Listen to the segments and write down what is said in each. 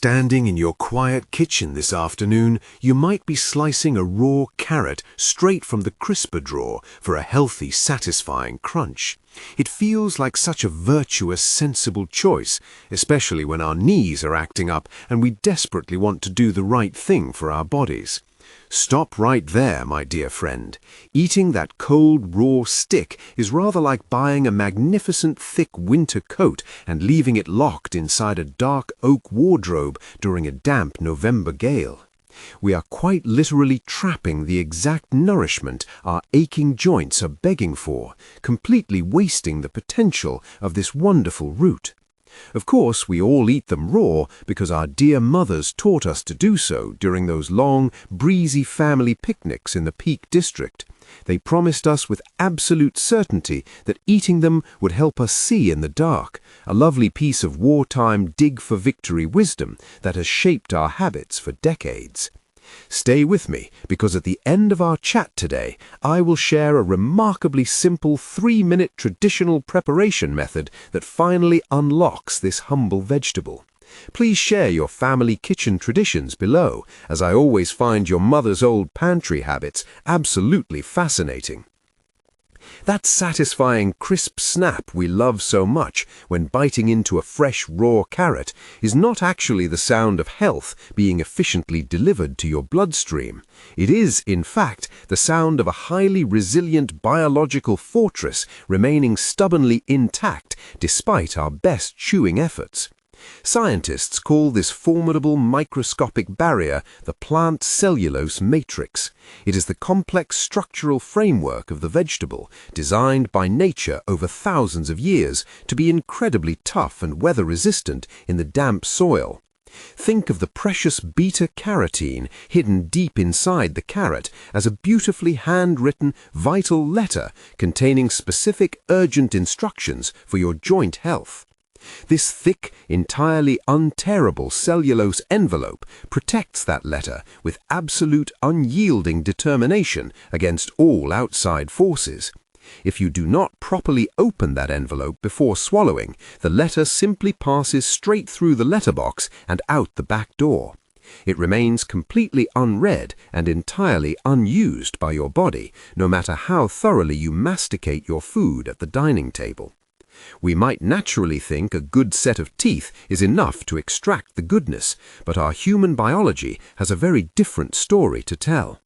Standing in your quiet kitchen this afternoon, you might be slicing a raw carrot straight from the crisper drawer for a healthy, satisfying crunch. It feels like such a virtuous, sensible choice, especially when our knees are acting up and we desperately want to do the right thing for our bodies. Stop right there, my dear friend. Eating that cold, raw stick is rather like buying a magnificent, thick winter coat and leaving it locked inside a dark oak wardrobe during a damp November gale. We are quite literally trapping the exact nourishment our aching joints are begging for, completely wasting the potential of this wonderful root. Of course, we all eat them raw because our dear mothers taught us to do so during those long, breezy family picnics in the Peak District. They promised us with absolute certainty that eating them would help us see in the dark, a lovely piece of wartime dig-for-victory wisdom that has shaped our habits for decades. Stay with me, because at the end of our chat today, I will share a remarkably simple 3-minute traditional preparation method that finally unlocks this humble vegetable. Please share your family kitchen traditions below, as I always find your mother's old pantry habits absolutely fascinating. That satisfying crisp snap we love so much when biting into a fresh raw carrot is not actually the sound of health being efficiently delivered to your bloodstream. It is, in fact, the sound of a highly resilient biological fortress remaining stubbornly intact despite our best chewing efforts. Scientists call this formidable microscopic barrier the plant cellulose matrix. It is the complex structural framework of the vegetable, designed by nature over thousands of years to be incredibly tough and weather-resistant in the damp soil. Think of the precious beta-carotene hidden deep inside the carrot as a beautifully handwritten, vital letter containing specific, urgent instructions for your joint health. This thick, entirely untearable cellulose envelope protects that letter with absolute unyielding determination against all outside forces. If you do not properly open that envelope before swallowing, the letter simply passes straight through the letterbox and out the back door. It remains completely unread and entirely unused by your body, no matter how thoroughly you masticate your food at the dining table. We might naturally think a good set of teeth is enough to extract the goodness, but our human biology has a very different story to tell.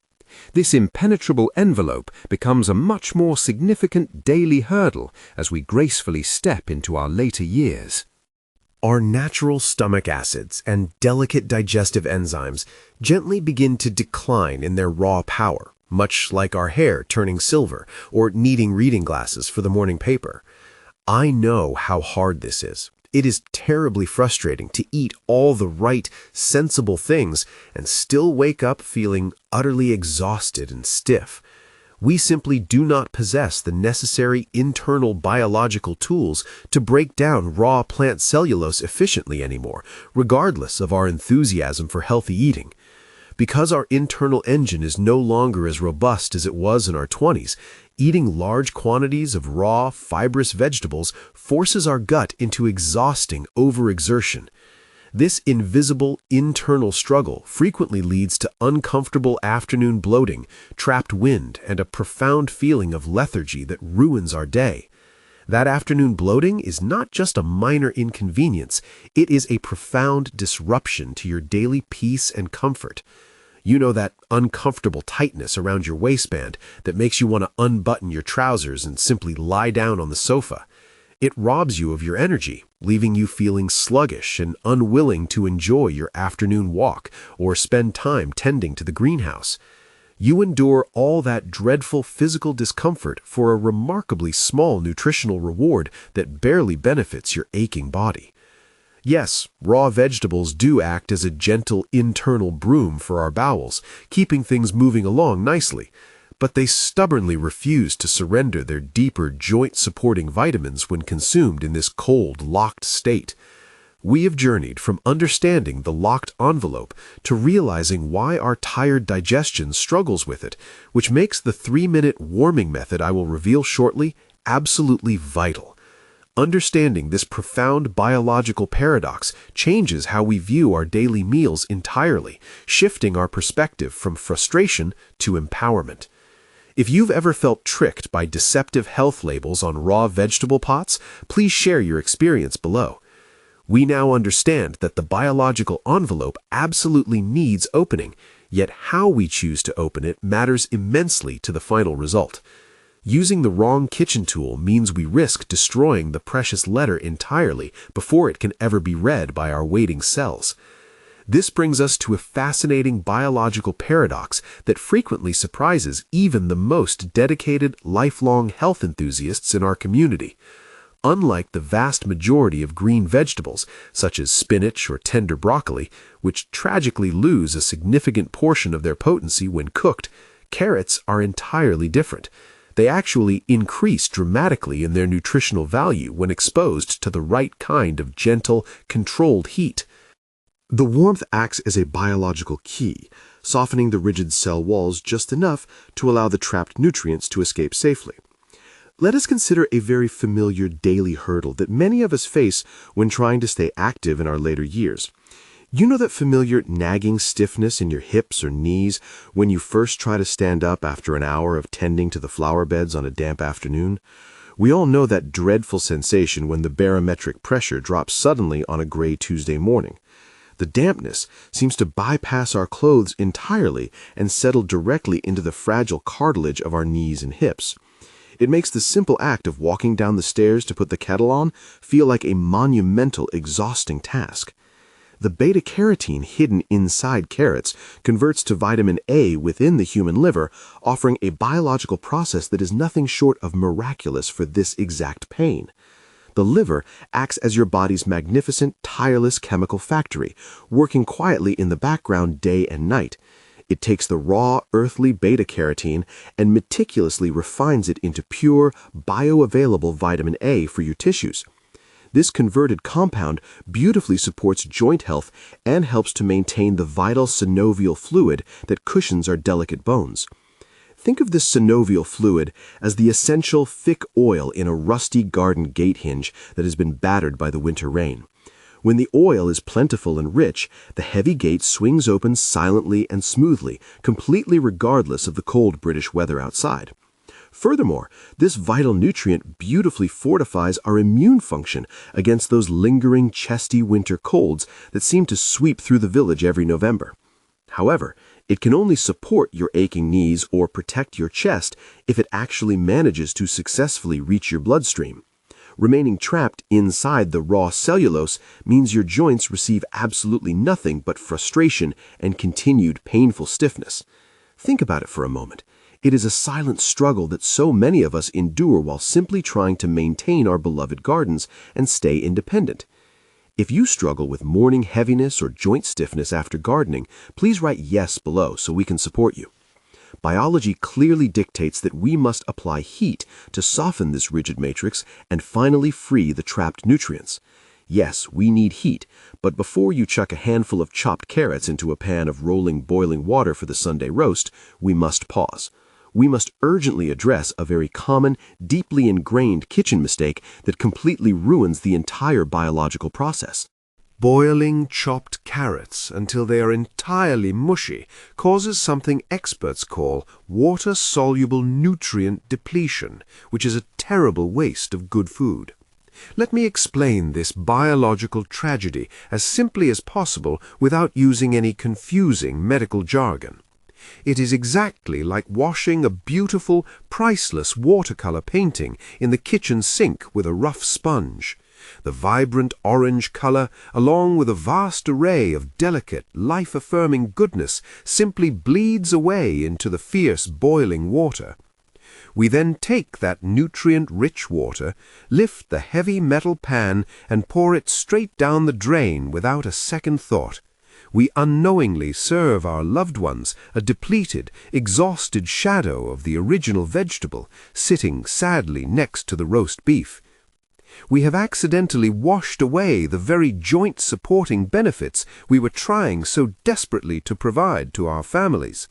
This impenetrable envelope becomes a much more significant daily hurdle as we gracefully step into our later years. Our natural stomach acids and delicate digestive enzymes gently begin to decline in their raw power, much like our hair turning silver or needing reading glasses for the morning paper. I know how hard this is. It is terribly frustrating to eat all the right, sensible things and still wake up feeling utterly exhausted and stiff. We simply do not possess the necessary internal biological tools to break down raw plant cellulose efficiently anymore, regardless of our enthusiasm for healthy eating. Because our internal engine is no longer as robust as it was in our 20s, eating large quantities of raw, fibrous vegetables forces our gut into exhausting overexertion. This invisible internal struggle frequently leads to uncomfortable afternoon bloating, trapped wind, and a profound feeling of lethargy that ruins our day. That afternoon bloating is not just a minor inconvenience, it is a profound disruption to your daily peace and comfort. You know, that uncomfortable tightness around your waistband that makes you want to unbutton your trousers and simply lie down on the sofa. It robs you of your energy, leaving you feeling sluggish and unwilling to enjoy your afternoon walk or spend time tending to the greenhouse. You endure all that dreadful physical discomfort for a remarkably small nutritional reward that barely benefits your aching body. Yes, raw vegetables do act as a gentle internal broom for our bowels, keeping things moving along nicely, but they stubbornly refuse to surrender their deeper joint-supporting vitamins when consumed in this cold, locked state. We have journeyed from understanding the locked envelope to realizing why our tired digestion struggles with it, which makes the 3-minute warming method I will reveal shortly absolutely vital. Understanding this profound biological paradox changes how we view our daily meals entirely, shifting our perspective from frustration to empowerment. If you've ever felt tricked by deceptive health labels on raw vegetable pots, please share your experience below. We now understand that the biological envelope absolutely needs opening, yet how we choose to open it matters immensely to the final result. Using the wrong kitchen tool means we risk destroying the precious letter entirely before it can ever be read by our waiting cells. This brings us to a fascinating biological paradox that frequently surprises even the most dedicated, lifelong health enthusiasts in our community. Unlike the vast majority of green vegetables, such as spinach or tender broccoli, which tragically lose a significant portion of their potency when cooked, carrots are entirely different. They actually increase dramatically in their nutritional value when exposed to the right kind of gentle, controlled heat. The warmth acts as a biological key, softening the rigid cell walls just enough to allow the trapped nutrients to escape safely. Let us consider a very familiar daily hurdle that many of us face when trying to stay active in our later years. You know that familiar nagging stiffness in your hips or knees when you first try to stand up after an hour of tending to the flower beds on a damp afternoon? We all know that dreadful sensation when the barometric pressure drops suddenly on a gray Tuesday morning. The dampness seems to bypass our clothes entirely and settle directly into the fragile cartilage of our knees and hips. It makes the simple act of walking down the stairs to put the kettle on feel like a monumental, exhausting task. The beta-carotene hidden inside carrots converts to vitamin A within the human liver, offering a biological process that is nothing short of miraculous for this exact pain. The liver acts as your body's magnificent, tireless chemical factory, working quietly in the background day and night. It takes the raw, earthly beta-carotene and meticulously refines it into pure, bioavailable vitamin A for your tissues. This converted compound beautifully supports joint health and helps to maintain the vital synovial fluid that cushions our delicate bones. Think of this synovial fluid as the essential thick oil in a rusty garden gate hinge that has been battered by the winter rain. When the oil is plentiful and rich, the heavy gate swings open silently and smoothly, completely regardless of the cold British weather outside. Furthermore, this vital nutrient beautifully fortifies our immune function against those lingering, chesty winter colds that seem to sweep through the village every November. However, it can only support your aching knees or protect your chest if it actually manages to successfully reach your bloodstream. Remaining trapped inside the raw cellulose means your joints receive absolutely nothing but frustration and continued painful stiffness. Think about it for a moment. It is a silent struggle that so many of us endure while simply trying to maintain our beloved gardens and stay independent. If you struggle with morning heaviness or joint stiffness after gardening, please write yes below so we can support you. Biology clearly dictates that we must apply heat to soften this rigid matrix and finally free the trapped nutrients. Yes, we need heat, but before you chuck a handful of chopped carrots into a pan of rolling boiling water for the Sunday roast, we must pause. We must urgently address a very common, deeply ingrained kitchen mistake that completely ruins the entire biological process. Boiling chopped carrots until they are entirely mushy causes something experts call water-soluble nutrient depletion, which is a terrible waste of good food. Let me explain this biological tragedy as simply as possible without using any confusing medical jargon. It is exactly like washing a beautiful, priceless watercolor painting in the kitchen sink with a rough sponge. The vibrant orange color, along with a vast array of delicate, life-affirming goodness, simply bleeds away into the fierce boiling water. We then take that nutrient-rich water, lift the heavy metal pan, and pour it straight down the drain without a second thought. We unknowingly serve our loved ones a depleted, exhausted shadow of the original vegetable, sitting sadly next to the roast beef. We have accidentally washed away the very joint-supporting benefits we were trying so desperately to provide to our families.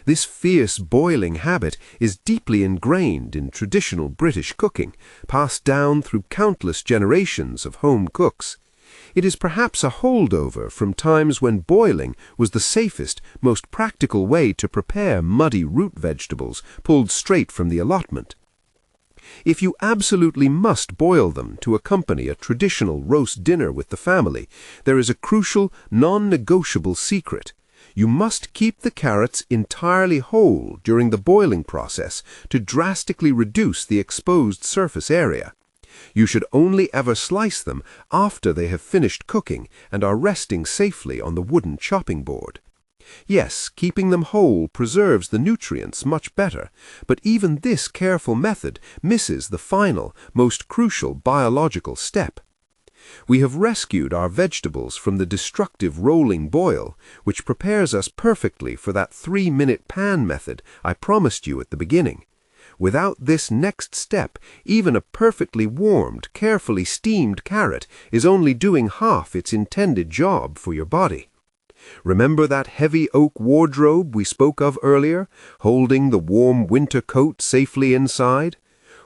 This fierce boiling habit is deeply ingrained in traditional British cooking, passed down through countless generations of home cooks. It is perhaps a holdover from times when boiling was the safest, most practical way to prepare muddy root vegetables pulled straight from the allotment. If you absolutely must boil them to accompany a traditional roast dinner with the family, there is a crucial, non-negotiable secret. You must keep the carrots entirely whole during the boiling process to drastically reduce the exposed surface area. You should only ever slice them after they have finished cooking and are resting safely on the wooden chopping board. Yes, keeping them whole preserves the nutrients much better, but even this careful method misses the final, most crucial biological step. We have rescued our vegetables from the destructive rolling boil, which prepares us perfectly for that 3-minute pan method I promised you at the beginning. Without this next step, even a perfectly warmed, carefully steamed carrot is only doing half its intended job for your body. Remember that heavy oak wardrobe we spoke of earlier, holding the warm winter coat safely inside?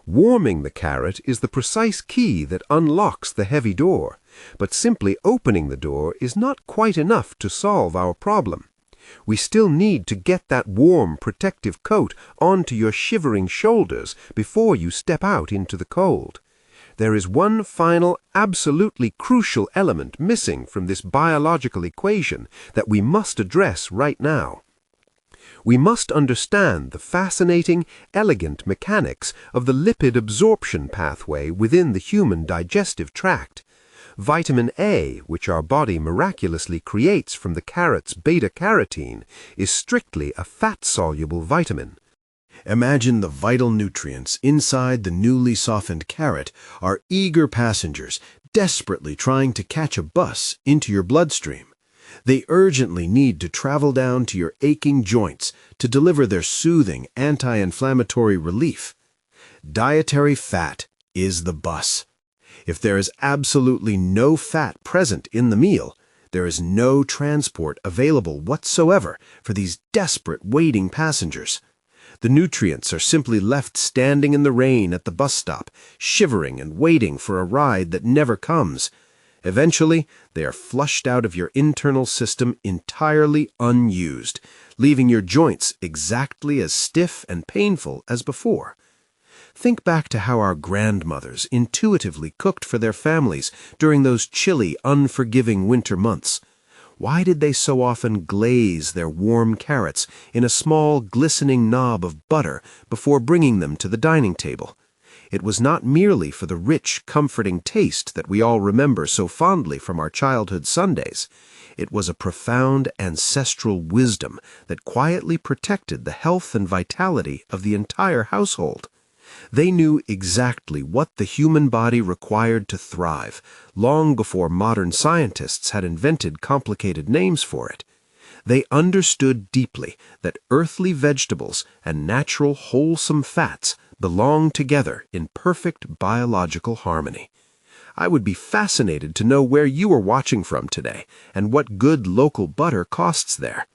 Warming the carrot is the precise key that unlocks the heavy door, but simply opening the door is not quite enough to solve our problem. We still need to get that warm, protective coat onto your shivering shoulders before you step out into the cold. There is one final, absolutely crucial element missing from this biological equation that we must address right now. We must understand the fascinating, elegant mechanics of the lipid absorption pathway within the human digestive tract. Vitamin A, which our body miraculously creates from the carrot's beta-carotene, is strictly a fat-soluble vitamin. Imagine the vital nutrients inside the newly softened carrot are eager passengers desperately trying to catch a bus into your bloodstream. They urgently need to travel down to your aching joints to deliver their soothing anti-inflammatory relief. Dietary fat is the bus. If there is absolutely no fat present in the meal, there is no transport available whatsoever for these desperate waiting passengers. The nutrients are simply left standing in the rain at the bus stop, shivering and waiting for a ride that never comes. Eventually, they are flushed out of your internal system entirely unused, leaving your joints exactly as stiff and painful as before. Think back to how our grandmothers intuitively cooked for their families during those chilly, unforgiving winter months. Why did they so often glaze their warm carrots in a small, glistening knob of butter before bringing them to the dining table? It was not merely for the rich, comforting taste that we all remember so fondly from our childhood Sundays. It was a profound ancestral wisdom that quietly protected the health and vitality of the entire household. They knew exactly what the human body required to thrive, long before modern scientists had invented complicated names for it. They understood deeply that earthly vegetables and natural wholesome fats belong together in perfect biological harmony. I would be fascinated to know where you are watching from today and what good local butter costs there.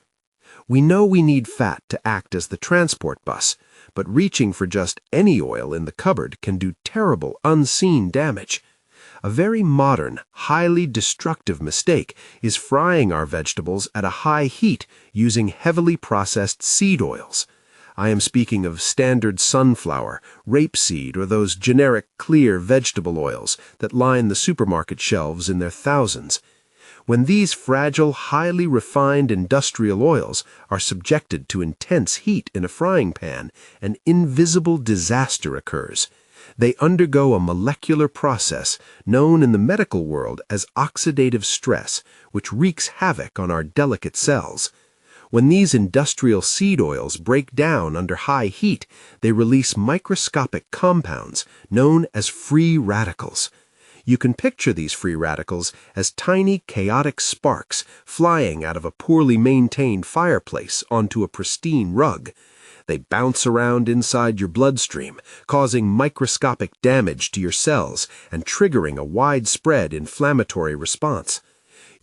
We know we need fat to act as the transport bus, but reaching for just any oil in the cupboard can do terrible unseen damage. A very modern, highly destructive mistake is frying our vegetables at a high heat using heavily processed seed oils. I am speaking of standard sunflower, rapeseed, or those generic clear vegetable oils that line the supermarket shelves in their thousands. When these fragile, highly refined industrial oils are subjected to intense heat in a frying pan, an invisible disaster occurs. They undergo a molecular process known in the medical world as oxidative stress, which wreaks havoc on our delicate cells. When these industrial seed oils break down under high heat, they release microscopic compounds known as free radicals. You can picture these free radicals as tiny, chaotic sparks flying out of a poorly maintained fireplace onto a pristine rug. They bounce around inside your bloodstream, causing microscopic damage to your cells and triggering a widespread inflammatory response.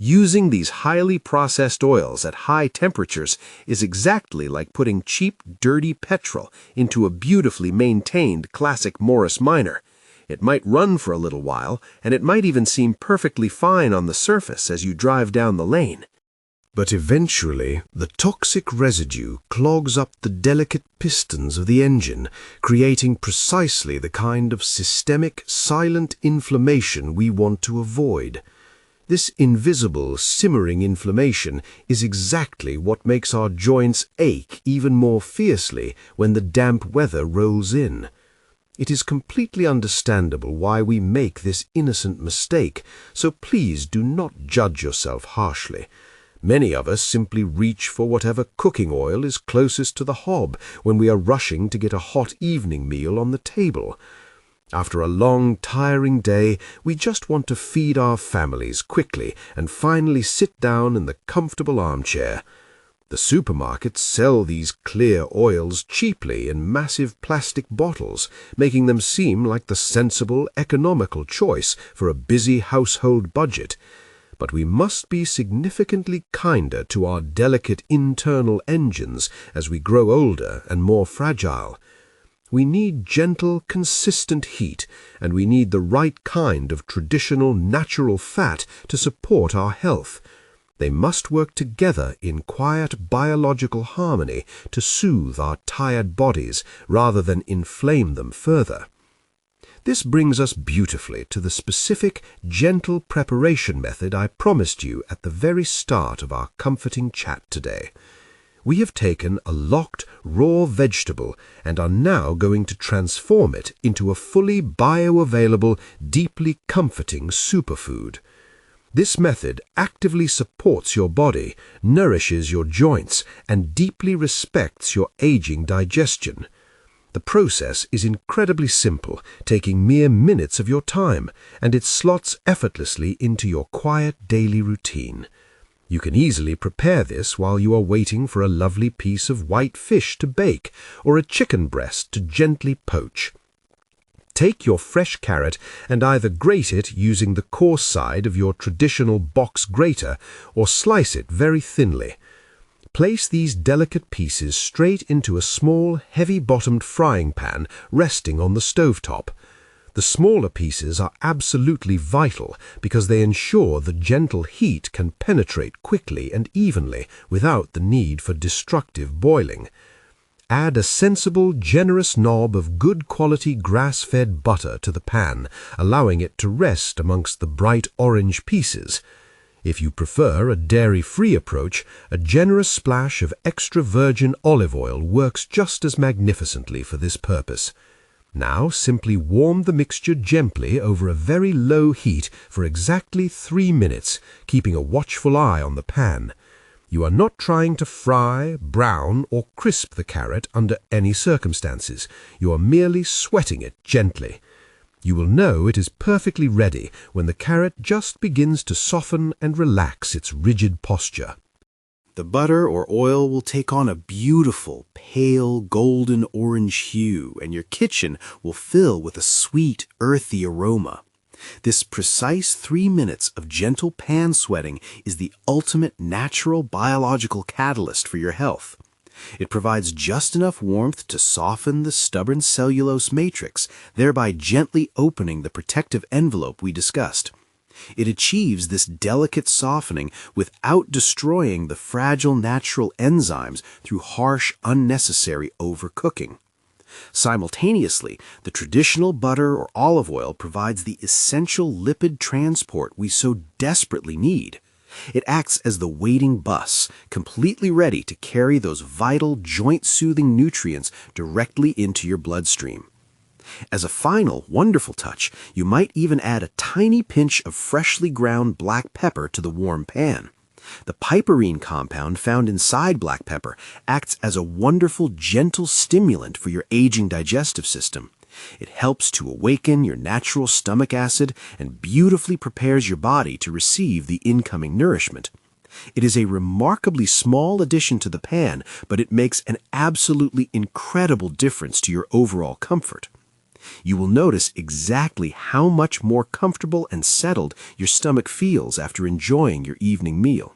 Using these highly processed oils at high temperatures is exactly like putting cheap, dirty petrol into a beautifully maintained classic Morris Minor. It might run for a little while, and it might even seem perfectly fine on the surface as you drive down the lane. But eventually, the toxic residue clogs up the delicate pistons of the engine, creating precisely the kind of systemic, silent inflammation we want to avoid. This invisible, simmering inflammation is exactly what makes our joints ache even more fiercely when the damp weather rolls in. It is completely understandable why we make this innocent mistake, so please do not judge yourself harshly. Many of us simply reach for whatever cooking oil is closest to the hob when we are rushing to get a hot evening meal on the table. After a long, tiring day, we just want to feed our families quickly and finally sit down in the comfortable armchair. The supermarkets sell these clear oils cheaply in massive plastic bottles, making them seem like the sensible, economical choice for a busy household budget. But we must be significantly kinder to our delicate internal engines as we grow older and more fragile. We need gentle, consistent heat, and we need the right kind of traditional, natural fat to support our health. They must work together in quiet biological harmony to soothe our tired bodies rather than inflame them further. This brings us beautifully to the specific, gentle preparation method I promised you at the very start of our comforting chat today. We have taken a locked, raw vegetable and are now going to transform it into a fully bioavailable, deeply comforting superfood. This method actively supports your body, nourishes your joints, and deeply respects your aging digestion. The process is incredibly simple, taking mere minutes of your time, and it slots effortlessly into your quiet daily routine. You can easily prepare this while you are waiting for a lovely piece of white fish to bake or a chicken breast to gently poach. Take your fresh carrot and either grate it using the coarse side of your traditional box grater or slice it very thinly. Place these delicate pieces straight into a small, heavy-bottomed frying pan resting on the stovetop. The smaller pieces are absolutely vital because they ensure the gentle heat can penetrate quickly and evenly without the need for destructive boiling. Add a sensible, generous knob of good quality grass-fed butter to the pan, allowing it to rest amongst the bright orange pieces. If you prefer a dairy-free approach, a generous splash of extra virgin olive oil works just as magnificently for this purpose. Now simply warm the mixture gently over a very low heat for exactly 3 minutes, keeping a watchful eye on the pan. You are not trying to fry, brown, or crisp the carrot under any circumstances. You are merely sweating it gently. You will know it is perfectly ready when the carrot just begins to soften and relax its rigid posture. The butter or oil will take on a beautiful, pale, golden orange hue, and your kitchen will fill with a sweet, earthy aroma. This precise 3 minutes of gentle pan sweating is the ultimate natural biological catalyst for your health. It provides just enough warmth to soften the stubborn cellulose matrix, thereby gently opening the protective envelope we discussed. It achieves this delicate softening without destroying the fragile natural enzymes through harsh, unnecessary overcooking. Simultaneously, the traditional butter or olive oil provides the essential lipid transport we so desperately need. It acts as the waiting bus, completely ready to carry those vital, joint-soothing nutrients directly into your bloodstream. As a final, wonderful touch, you might even add a tiny pinch of freshly ground black pepper to the warm pan. The piperine compound found inside black pepper acts as a wonderful, gentle stimulant for your aging digestive system. It helps to awaken your natural stomach acid and beautifully prepares your body to receive the incoming nourishment. It is a remarkably small addition to the pan, but it makes an absolutely incredible difference to your overall comfort. You will notice exactly how much more comfortable and settled your stomach feels after enjoying your evening meal.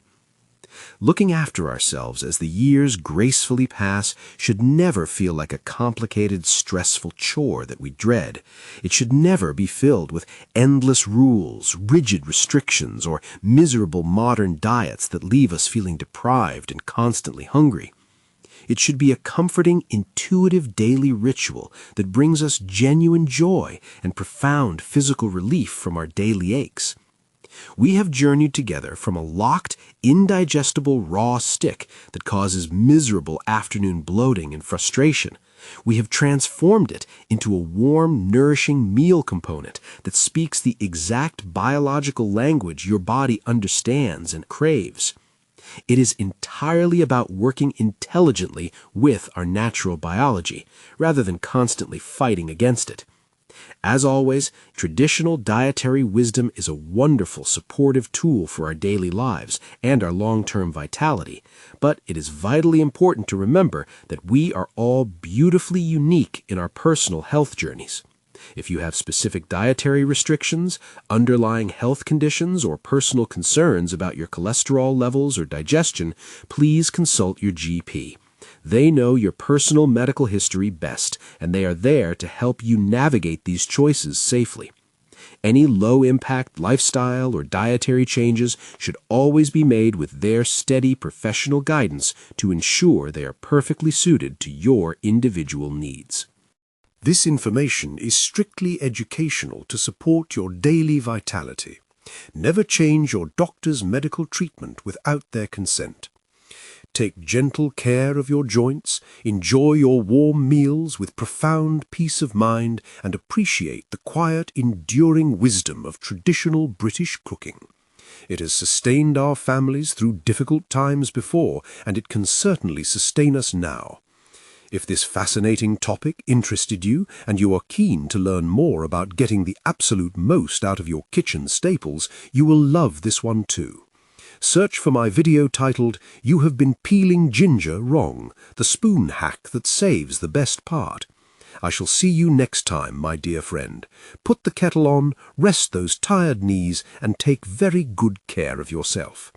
Looking after ourselves as the years gracefully pass should never feel like a complicated, stressful chore that we dread. It should never be filled with endless rules, rigid restrictions, or miserable modern diets that leave us feeling deprived and constantly hungry. It should be a comforting, intuitive daily ritual that brings us genuine joy and profound physical relief from our daily aches. We have journeyed together from a locked, indigestible raw stick that causes miserable afternoon bloating and frustration. We have transformed it into a warm, nourishing meal component that speaks the exact biological language your body understands and craves. It is entirely about working intelligently with our natural biology, rather than constantly fighting against it. As always, traditional dietary wisdom is a wonderful supportive tool for our daily lives and our long-term vitality, but it is vitally important to remember that we are all beautifully unique in our personal health journeys. If you have specific dietary restrictions, underlying health conditions, or personal concerns about your cholesterol levels or digestion, please consult your GP. They know your personal medical history best, and they are there to help you navigate these choices safely. Any low-impact lifestyle or dietary changes should always be made with their steady professional guidance to ensure they are perfectly suited to your individual needs. This information is strictly educational to support your daily vitality. Never change your doctor's medical treatment without their consent. Take gentle care of your joints, enjoy your warm meals with profound peace of mind, and appreciate the quiet, enduring wisdom of traditional British cooking. It has sustained our families through difficult times before, and it can certainly sustain us now. If this fascinating topic interested you and you are keen to learn more about getting the absolute most out of your kitchen staples, you will love this one too. Search for my video titled, "You Have Been Peeling Ginger Wrong, the Spoon Hack That Saves the Best Part." I shall see you next time, my dear friend. Put the kettle on, rest those tired knees, and take very good care of yourself.